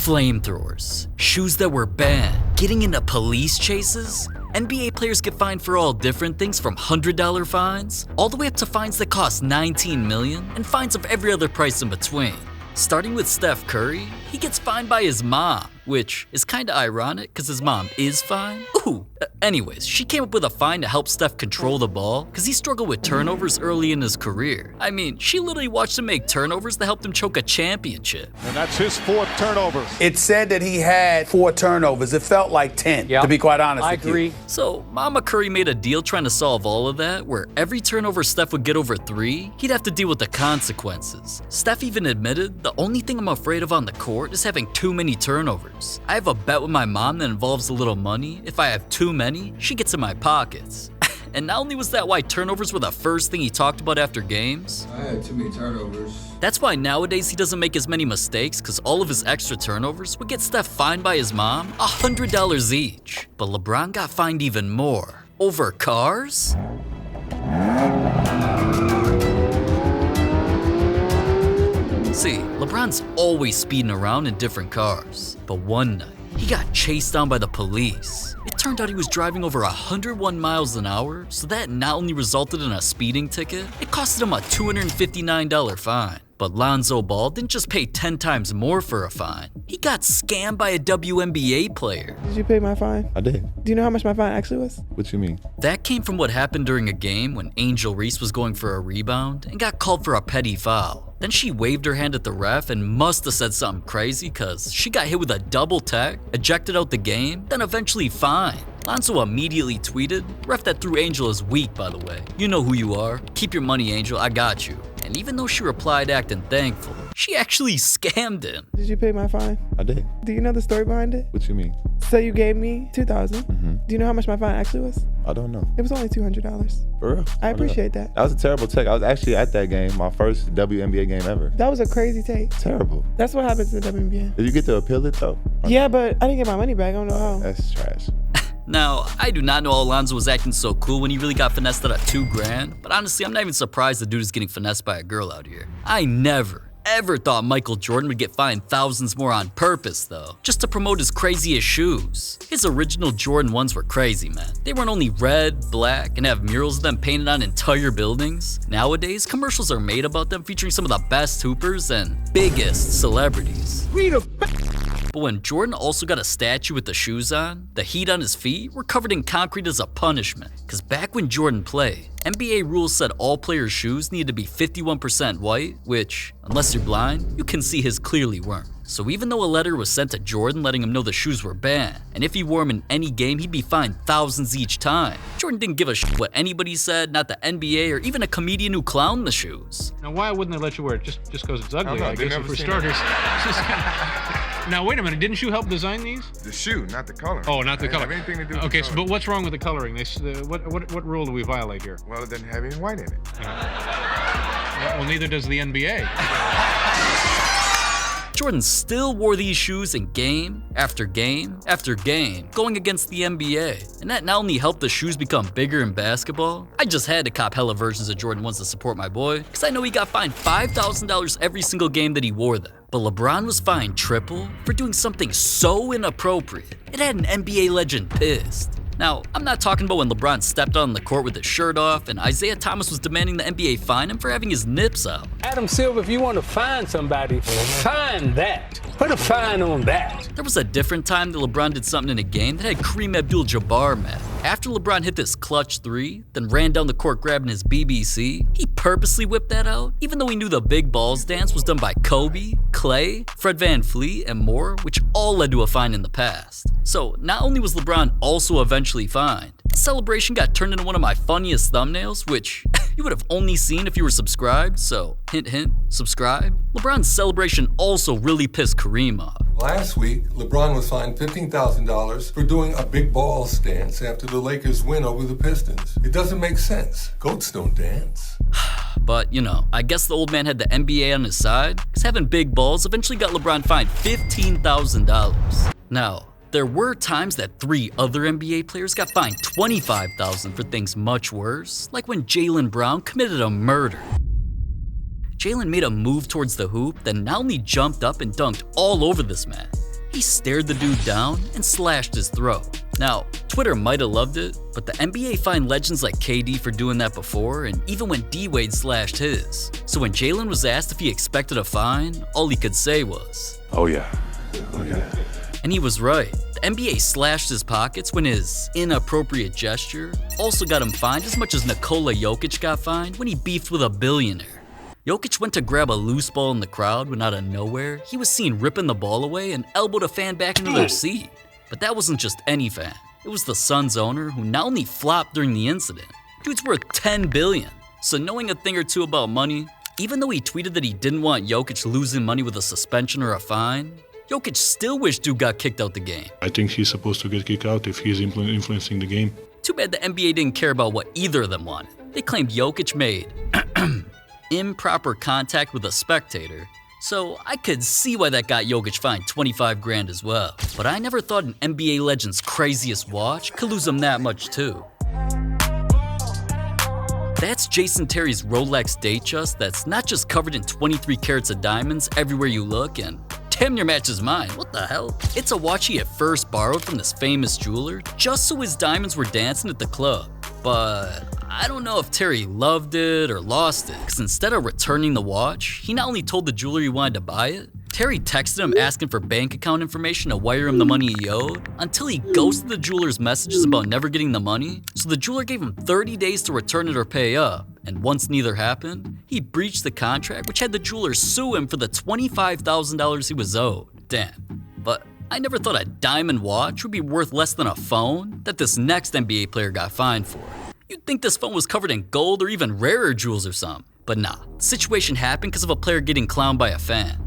Flamethrowers, shoes that were banned, getting into police chases. NBA players get fined for all different things from $100 fines, all the way up to fines that cost $19 million, and fines of every other price in between. Starting with Steph Curry, he gets fined by his mom, which is kinda ironic because his mom is fine. Anyways, she came up with a fine to help Steph control the ball because he struggled with turnovers early in his career. I mean, she literally watched him make turnovers that helped him choke a championship. And that's his 4th turnover. It said that he had 4 turnovers. It felt like 10, to be quite honest with you. I agree. So Mama Curry made a deal trying to solve all of that, where every turnover Steph would get over 3, he'd have to deal with the consequences. Steph even admitted, the only thing I'm afraid of on the court is having too many turnovers. I have a bet with my mom that involves a little money. If I have too many, she gets in my pockets. And not only was that why turnovers were the first thing he talked about after games, I had too many turnovers. That's why nowadays he doesn't make as many mistakes because all of his extra turnovers would get Steph fined by his mom $100 each. But LeBron got fined even more. Over cars? See, LeBron's always speeding around in different cars. But one night, he got chased down by the police. It turned out he was driving over 101 miles an hour, so that not only resulted in a speeding ticket, it costed him a $259 fine. But Lonzo Ball didn't just pay 10 times more for a fine. He got scammed by a WNBA player. Did you pay my fine? I did. Do you know how much my fine actually was? What you mean? That came from what happened during a game when Angel Reese was going for a rebound and got called for a petty foul. Then she waved her hand at the ref and must have said something crazy because she got hit with a double tech, ejected out the game, then eventually fined. Lonzo immediately tweeted, "Ref that threw Angel is weak, by the way. You know who you are. Keep your money, Angel. I got you." And even though she replied acting thankful, she actually scammed him. Did you pay my fine? I did. Do you know the story behind it? What you mean? So you gave me $2,000. Do you know how much my fine actually was? I don't know. It was only $200. For real? I appreciate that. That was a terrible take. I was actually at that game, my first WNBA game ever. That was a crazy take. Terrible. That's what happens to the WNBA. Did you get to appeal it though? Yeah, but I didn't get my money back. I don't know how. That's trash. Now, I do not know how Alonzo was acting so cool when he really got finessed out of $2,000, but honestly, I'm not even surprised the dude is getting finessed by a girl out here. I never, ever thought Michael Jordan would get fined thousands more on purpose, though, just to promote his craziest shoes. His original Jordan 1s were crazy, man. They weren't only red, black, and have murals of them painted on entire buildings. Nowadays, commercials are made about them featuring some of the best hoopers and biggest celebrities. But when Jordan also got a statue with the shoes on, the heat on his feet were covered in concrete as a punishment. Cause back when Jordan played, NBA rules said all players' shoes needed to be 51% white, which, unless you're blind, you can see his clearly weren't. So even though a letter was sent to Jordan letting him know the shoes were banned, and if he wore them in any game, he'd be fined thousands each time, Jordan didn't give a shit what anybody said, not the NBA or even a comedian who clowned the shoes. Now why wouldn't they let you wear it? Just because it's ugly, know, I guess, for starters. Now wait a minute, didn't you help design these? The shoe, not the color. Oh, not the color. Have anything to do with okay, the so, color. but what's wrong with the coloring? What rule do we violate here? Well, it doesn't have any white in it. Well, neither does the NBA. Jordan still wore these shoes in game after game after game, going against the NBA. And that not only helped the shoes become bigger in basketball, I just had to cop hella versions of Jordan 1s to support my boy, because I know he got fined $5,000 every single game that he wore them. But LeBron was fined triple for doing something so inappropriate. It had an NBA legend pissed. Now, I'm not talking about when LeBron stepped on the court with his shirt off and Isaiah Thomas was demanding the NBA fine him for having his nips out. Adam Silver, if you want to find somebody, find that. Put a fine on that. There was a different time that LeBron did something in a game that had Kareem Abdul-Jabbar mad. After LeBron hit this clutch 3, then ran down the court grabbing his BBC, he purposely whipped that out, even though he knew the big balls dance was done by Kobe, Clay, Fred VanVleet, and more, which all led to a fine in the past. So not only was LeBron also eventually fined, his celebration got turned into one of my funniest thumbnails, which you would have only seen if you were subscribed, so hint hint, subscribe. LeBron's celebration also really pissed Kareem off. Last week, LeBron was fined $15,000 for doing a big balls dance after the Lakers win over the Pistons. It doesn't make sense. Goats don't dance. But, you know, I guess the old man had the NBA on his side, because having big balls eventually got LeBron fined $15,000. Now, there were times that 3 other NBA players got fined $25,000 for things much worse, like when Jaylen Brown committed a murder. Jaylen made a move towards the hoop, then not only jumped up and dunked all over this man. He stared the dude down and slashed his throat. Now, Twitter might have loved it, but the NBA fined legends like KD for doing that before, and even when D-Wade slashed his. So when Jalen was asked if he expected a fine, all he could say was, Oh yeah. Okay. and he was right. The NBA slashed his pockets when his inappropriate gesture also got him fined as much as Nikola Jokic got fined when he beefed with a billionaire. Jokic went to grab a loose ball in the crowd when out of nowhere, he was seen ripping the ball away and elbowed a fan back into their seat. But that wasn't just any fan. It was the Suns owner who not only flopped during the incident, dude's worth $10 billion. So knowing a thing or two about money, even though he tweeted that he didn't want Jokic losing money with a suspension or a fine, Jokic still wished dude got kicked out the game. I think he's supposed to get kicked out if he's influencing the game. Too bad the NBA didn't care about what either of them wanted. They claimed Jokic made improper contact with a spectator, so I could see why that got Jokic fined $25,000 as well. But I never thought an NBA legend's craziest watch could lose him that much too. That's Jason Terry's Rolex Datejust that's not just covered in 23 carats of diamonds everywhere you look and damn near matches mine. What the hell? It's a watch he at first borrowed from this famous jeweler just so his diamonds were dancing at the club. But I don't know if Terry loved it or lost it, because instead of returning the watch, he not only told the jeweler he wanted to buy it, Terry texted him asking for bank account information to wire him the money he owed, until he ghosted the jeweler's messages about never getting the money, so the jeweler gave him 30 days to return it or pay up, and once neither happened, he breached the contract, which had the jeweler sue him for the $25,000 he was owed. Damn. But I never thought a diamond watch would be worth less than a phone that this next NBA player got fined for. You'd think this phone was covered in gold or even rarer jewels or something. But nah, the situation happened because of a player getting clowned by a fan.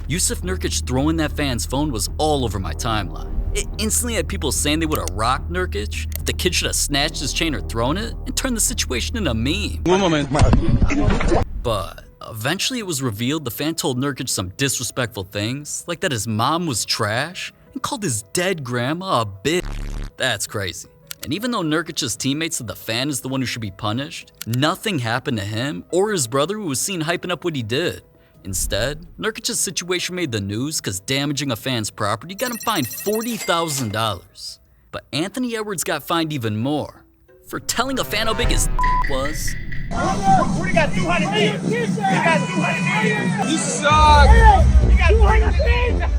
Yusuf Nurkic throwing that fan's phone was all over my timeline. It instantly had people saying they would have rocked Nurkic if the kid should have snatched his chain or thrown it and turned the situation into a meme. But eventually it was revealed the fan told Nurkic some disrespectful things, like that his mom was trash and called his dead grandma a bitch. That's crazy. And even though Nurkic's teammates said the fan is the one who should be punished, nothing happened to him or his brother who was seen hyping up what he did. Instead, Nurkic's situation made the news because damaging a fan's property got him fined $40,000. But Anthony Edwards got fined even more for telling a fan how big his was. We got 200 million. We got 200 million. You suck. We got 200 million.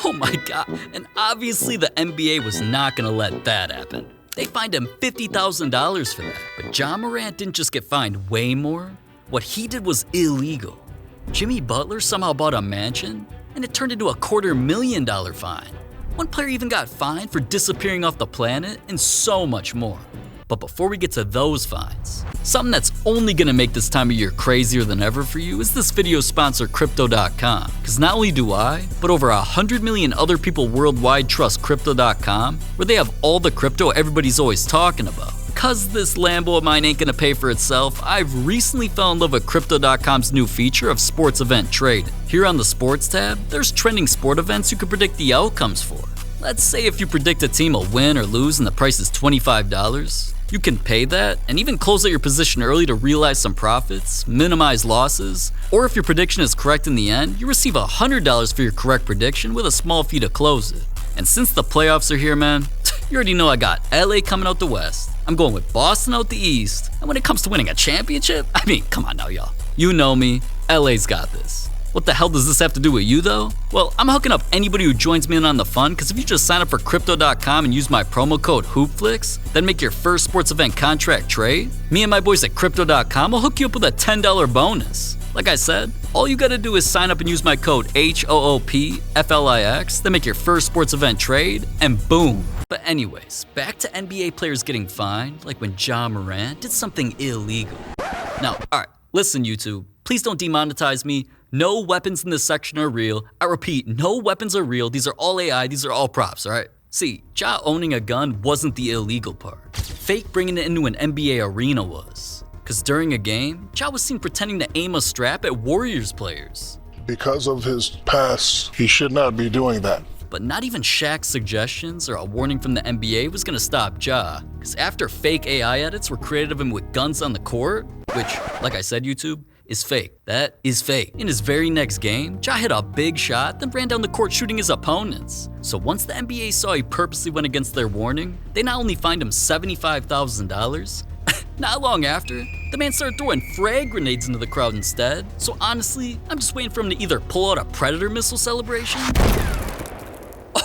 Oh my god, and obviously the NBA was not gonna let that happen. They fined him $50,000 for that. But Ja Morant didn't just get fined way more. What he did was illegal. Jimmy Butler somehow bought a mansion, and it turned into a $250,000 fine. One player even got fined for disappearing off the planet, and so much more. But before we get to those fines, something that's only gonna make this time of year crazier than ever for you is this video's sponsor, Crypto.com. Because not only do I, but over 100 million other people worldwide trust Crypto.com, where they have all the crypto everybody's always talking about. Cause this Lambo of mine ain't gonna pay for itself, I've recently fell in love with Crypto.com's new feature of sports event trading. Here on the sports tab, there's trending sport events you can predict the outcomes for. Let's say if you predict a team will win or lose and the price is $25, you can pay that and even close out your position early to realize some profits, minimize losses, or if your prediction is correct in the end, you receive $100 for your correct prediction with a small fee to close it. And since the playoffs are here, man, you already know I got LA coming out the West, I'm going with Boston out the East, and when it comes to winning a championship, I mean, come on now, y'all. You know me, LA's got this. What the hell does this have to do with you though? Well, I'm hooking up anybody who joins me in on the fun, because if you just sign up for Crypto.com and use my promo code HoopFlix, then make your first sports event contract trade, me and my boys at Crypto.com will hook you up with a $10 bonus. Like I said, all you gotta do is sign up and use my code HOOPFLIX, then make your first sports event trade, and boom. But anyways, back to NBA players getting fined, like when Ja Morant did something illegal. Now, alright, listen YouTube, please don't demonetize me. No weapons in this section are real. I repeat, no weapons are real. These are all AI, these are all props, alright? See, Ja owning a gun wasn't the illegal part. Fake bringing it into an NBA arena was. Cause during a game, Ja was seen pretending to aim a strap at Warriors players. Because of his past, he should not be doing that. But not even Shaq's suggestions or a warning from the NBA was gonna stop Ja. Cause after fake AI edits were created of him with guns on the court, which, like I said YouTube, is fake. That is fake. In his very next game, Ja hit a big shot, then ran down the court shooting his opponents. So once the NBA saw he purposely went against their warning, they not only fined him $75,000, not long after, the man started throwing frag grenades into the crowd instead. So honestly, I'm just waiting for him to either pull out a Predator missile celebration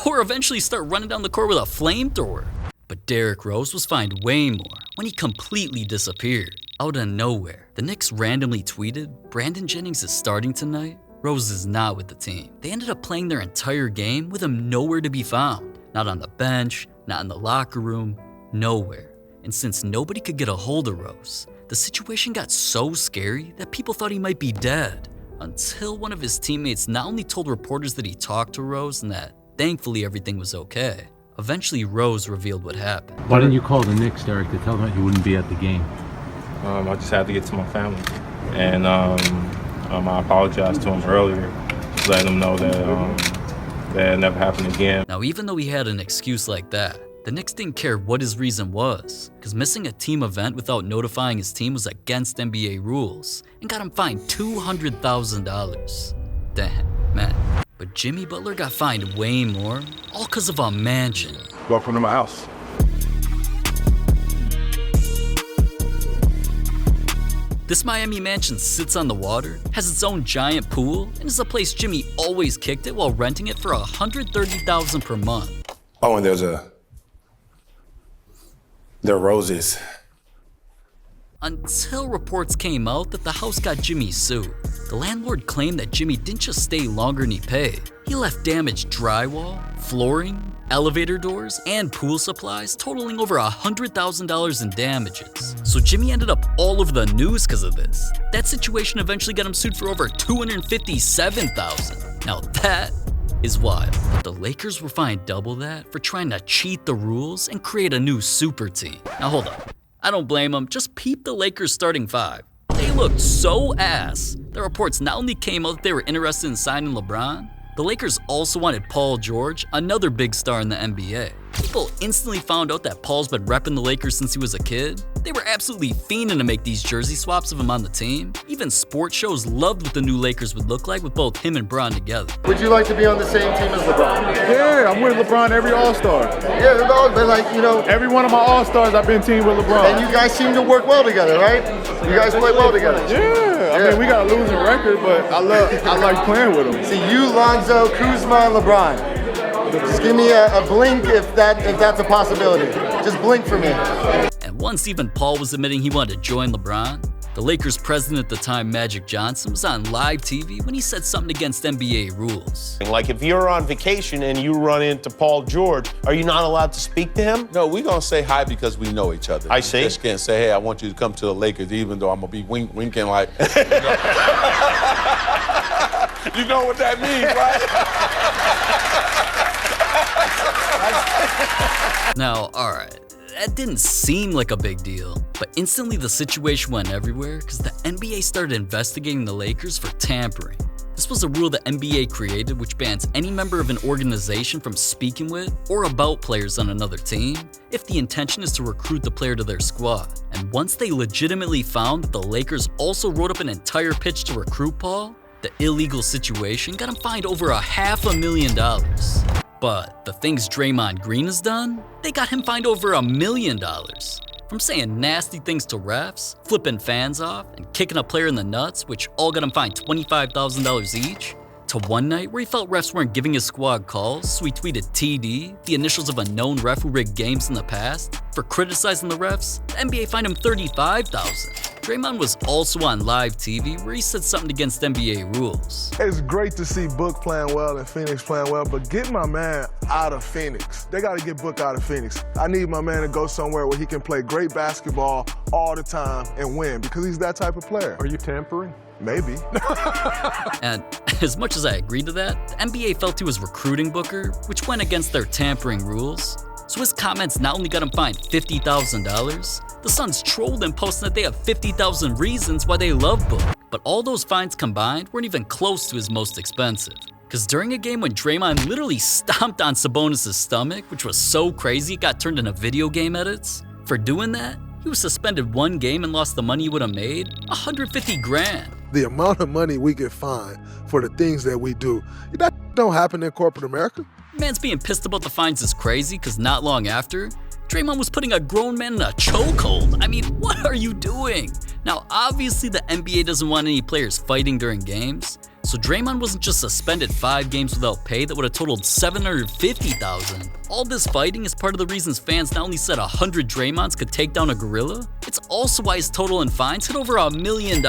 or eventually start running down the court with a flamethrower. But Derrick Rose was fined way more when he completely disappeared out of nowhere. The Knicks randomly tweeted, "Brandon Jennings is starting tonight. Rose is not with the team." They ended up playing their entire game with him nowhere to be found. Not on the bench, not in the locker room, nowhere. And since nobody could get a hold of Rose, the situation got so scary that people thought he might be dead. Until one of his teammates not only told reporters that he talked to Rose and that thankfully everything was okay. Eventually Rose revealed what happened. Why didn't you call the Knicks, Derek, to tell them he wouldn't be at the game? I just had to get to my family. And I apologized to him earlier, just letting him know that that never happened again. Now even though he had an excuse like that, the Knicks didn't care what his reason was, because missing a team event without notifying his team was against NBA rules and got him fined $200,000. Damn, man. But Jimmy Butler got fined way more, all because of a mansion. Welcome to my house. This Miami mansion sits on the water, has its own giant pool, and is a place Jimmy always kicked it while renting it for $130,000 per month. Oh, and there are roses. Until reports came out that the house got Jimmy sued. The landlord claimed that Jimmy didn't just stay longer than he paid. He left damaged drywall, flooring, elevator doors, and pool supplies totaling over $100,000 in damages. So Jimmy ended up all over the news because of this. That situation eventually got him sued for over $257,000. Now that is wild. But the Lakers were fined double that for trying to cheat the rules and create a new super team. Now hold up. I don't blame them. Just peep the Lakers starting five. They looked so ass. The reports not only came out that they were interested in signing LeBron, the Lakers also wanted Paul George, another big star in the NBA. People instantly found out that Paul's been repping the Lakers since he was a kid. They were absolutely fiending to make these jersey swaps of him on the team. Even sports shows loved what the new Lakers would look like with both him and Bron together. Would you like to be on the same team as LeBron? Yeah, I'm with LeBron every All-Star. Yeah, but like, you know, every one of my All-Stars I've been teamed with LeBron. And you guys seem to work well together, right? You guys play well together. Yeah, I mean, we got a losing record, but I like playing with him. See, you, Lonzo, Kuzma, and LeBron. Just give me a blink if that's a possibility. Just blink for me. And once even Paul was admitting he wanted to join LeBron, the Lakers president at the time, Magic Johnson, was on live TV when he said something against NBA rules. Like if you're on vacation and you run into Paul George, are you not allowed to speak to him? No, we're going to say hi because we know each other. I see. You just can't say, hey, I want you to come to the Lakers, even though I'm going to be winking like, you know what that means, right? Now, alright, that didn't seem like a big deal, but instantly the situation went everywhere because the NBA started investigating the Lakers for tampering. This was a rule the NBA created which bans any member of an organization from speaking with or about players on another team if the intention is to recruit the player to their squad. And once they legitimately found that the Lakers also wrote up an entire pitch to recruit Paul, the illegal situation got him fined over $500,000. But the things Draymond Green has done, they got him fined over $1 million. From saying nasty things to refs, flipping fans off, and kicking a player in the nuts, which all got him fined $25,000 each, to one night where he felt refs weren't giving his squad calls, so he tweeted TD, the initials of a known ref who rigged games in the past. For criticizing the refs, the NBA fined him $35,000. Draymond was also on live TV where he said something against NBA rules. It's great to see Book playing well and Phoenix playing well, but get my man out of Phoenix. They got to get Book out of Phoenix. I need my man to go somewhere where he can play great basketball all the time and win because he's that type of player. Are you tampering? Maybe. And as much as I agreed to that, the NBA felt he was recruiting Booker, which went against their tampering rules. So his comments not only got him fined $50,000, the Suns trolled him posting that they have 50,000 reasons why they love Book. But all those fines combined weren't even close to his most expensive. Because during a game when Draymond literally stomped on Sabonis' stomach, which was so crazy it got turned into video game edits, for doing that, he was suspended one game and lost the money he would have made, $150,000. the amount of money we get fined for the things that we do, that don't happen in corporate America. Man's being pissed about the fines is crazy because not long after, Draymond was putting a grown man in a chokehold. I mean, what are you doing? Now, obviously the NBA doesn't want any players fighting during games, so Draymond wasn't just suspended 5 games without pay that would have totaled $750,000. All this fighting is part of the reasons fans not only said 100 Draymonds could take down a gorilla, it's also why his total in fines hit over $1 million.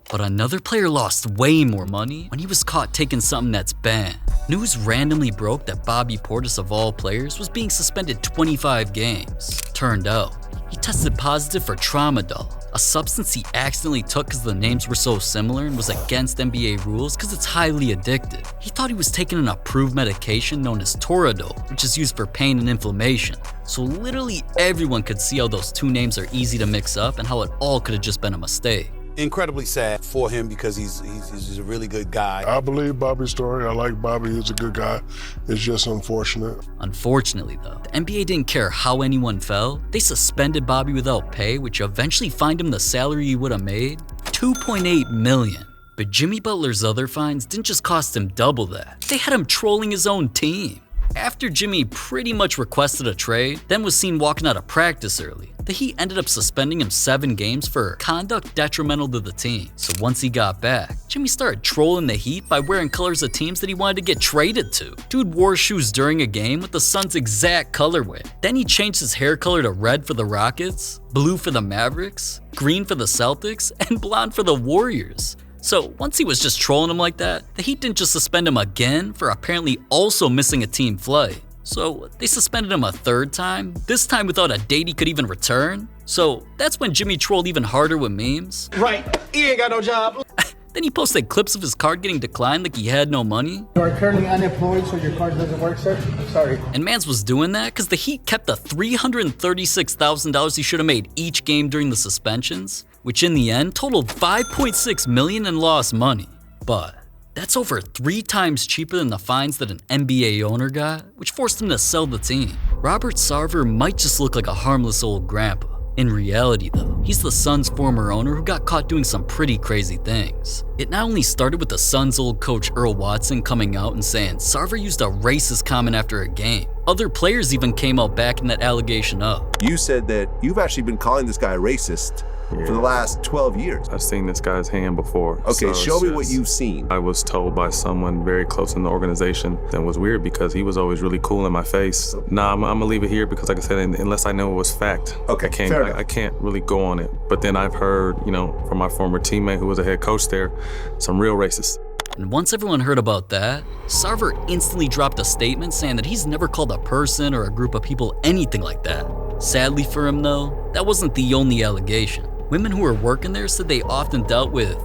But another player lost way more money when he was caught taking something that's banned. News randomly broke that Bobby Portis, of all players, was being suspended 25 games. Turned out, he tested positive for tramadol, a substance he accidentally took because the names were so similar and was against NBA rules because it's highly addictive. He thought he was taking an approved medication known as Toradol, which is used for pain and inflammation. So literally everyone could see how those 2 names are easy to mix up and how it all could have just been a mistake. Incredibly sad for him because he's a really good guy. I believe Bobby's story. I like Bobby. He's a good guy. It's just unfortunate. Unfortunately, though, the NBA didn't care how anyone fell. They suspended Bobby without pay, which eventually fined him the salary he would have made, $2.8 million. But Jimmy Butler's other fines didn't just cost him double that. They had him trolling his own team. After Jimmy pretty much requested a trade, then was seen walking out of practice early, the Heat ended up suspending him 7 games for conduct detrimental to the team. So once he got back, Jimmy started trolling the Heat by wearing colors of teams that he wanted to get traded to. Dude wore shoes during a game with the Suns' exact colorway. Then he changed his hair color to red for the Rockets, blue for the Mavericks, green for the Celtics, and blonde for the Warriors. So once he was just trolling him like that, the Heat didn't just suspend him again for apparently also missing a team flight. So they suspended him a 3rd time, this time without a date he could even return. So that's when Jimmy trolled even harder with memes. Right, he ain't got no job. Then he posted clips of his card getting declined like he had no money. You are currently unemployed, so your card doesn't work, sir? Sorry. And Mans was doing that because the Heat kept the $336,000 he should have made each game during the suspensions, which in the end totaled $5.6 million in lost money. But that's over 3 times cheaper than the fines that an NBA owner got, which forced him to sell the team. Robert Sarver might just look like a harmless old grandpa. In reality though, he's the Suns' former owner who got caught doing some pretty crazy things. It not only started with the Suns' old coach Earl Watson coming out and saying Sarver used a racist comment after a game. Other players even came out backing that allegation up. You said that you've actually been calling this guy racist for the last 12 years. I've seen this guy's hand before. Okay, so show me what you've seen. I was told by someone very close in the organization that was weird because he was always really cool in my face. Nah, I'm gonna leave it here because like I said, unless I know it was fact, okay, I can't really go on it. But then I've heard, from my former teammate who was a head coach there, some real racists. And once everyone heard about that, Sarver instantly dropped a statement saying that he's never called a person or a group of people anything like that. Sadly for him though, that wasn't the only allegation. Women who were working there said they often dealt with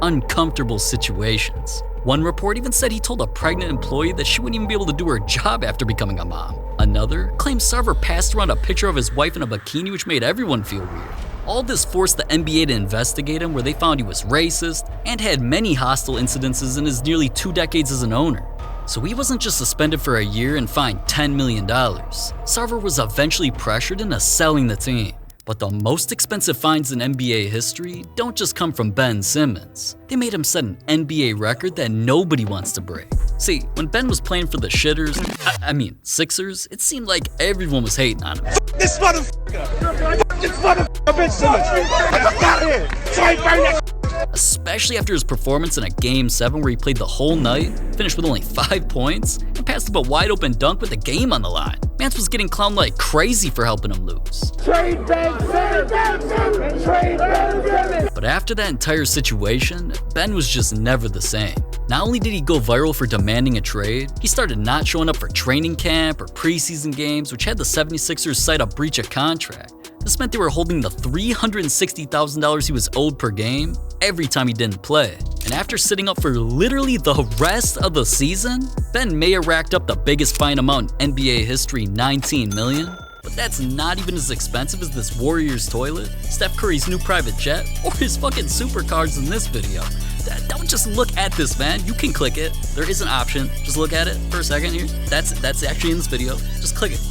uncomfortable situations. One report even said he told a pregnant employee that she wouldn't even be able to do her job after becoming a mom. Another claimed Sarver passed around a picture of his wife in a bikini, which made everyone feel weird. All this forced the NBA to investigate him, where they found he was racist and had many hostile incidences in his nearly 2 decades as an owner. So he wasn't just suspended for a year and fined $10 million. Sarver was eventually pressured into selling the team. But the most expensive fines in NBA history don't just come from Ben Simmons. They made him set an NBA record that nobody wants to break. See, when Ben was playing for the Sixers, it seemed like everyone was hating on him. This motherfucker! This motherfucker, Ben Simmons! Got here! So I burn that. Especially after his performance in a Game 7 where he played the whole night, finished with only 5 points, and passed up a wide open dunk with the game on the line. Mance was getting clowned like crazy for helping him lose. Trade Ben Simmons! Trade Ben Simmons! But after that entire situation, Ben was just never the same. Not only did he go viral for demanding a trade, he started not showing up for training camp or preseason games, which had the 76ers cite a breach of contract. This meant they were holding the $360,000 he was owed per game every time he didn't play. And after sitting up for literally the rest of the season, Ben may have racked up the biggest fine amount in NBA history, $19 million. But that's not even as expensive as this Warriors toilet, Steph Curry's new private jet, or his fucking supercars in this video. Don't just look at this, man. You can click it. There is an option. Just look at it for a second here. That's actually in this video. Just click it.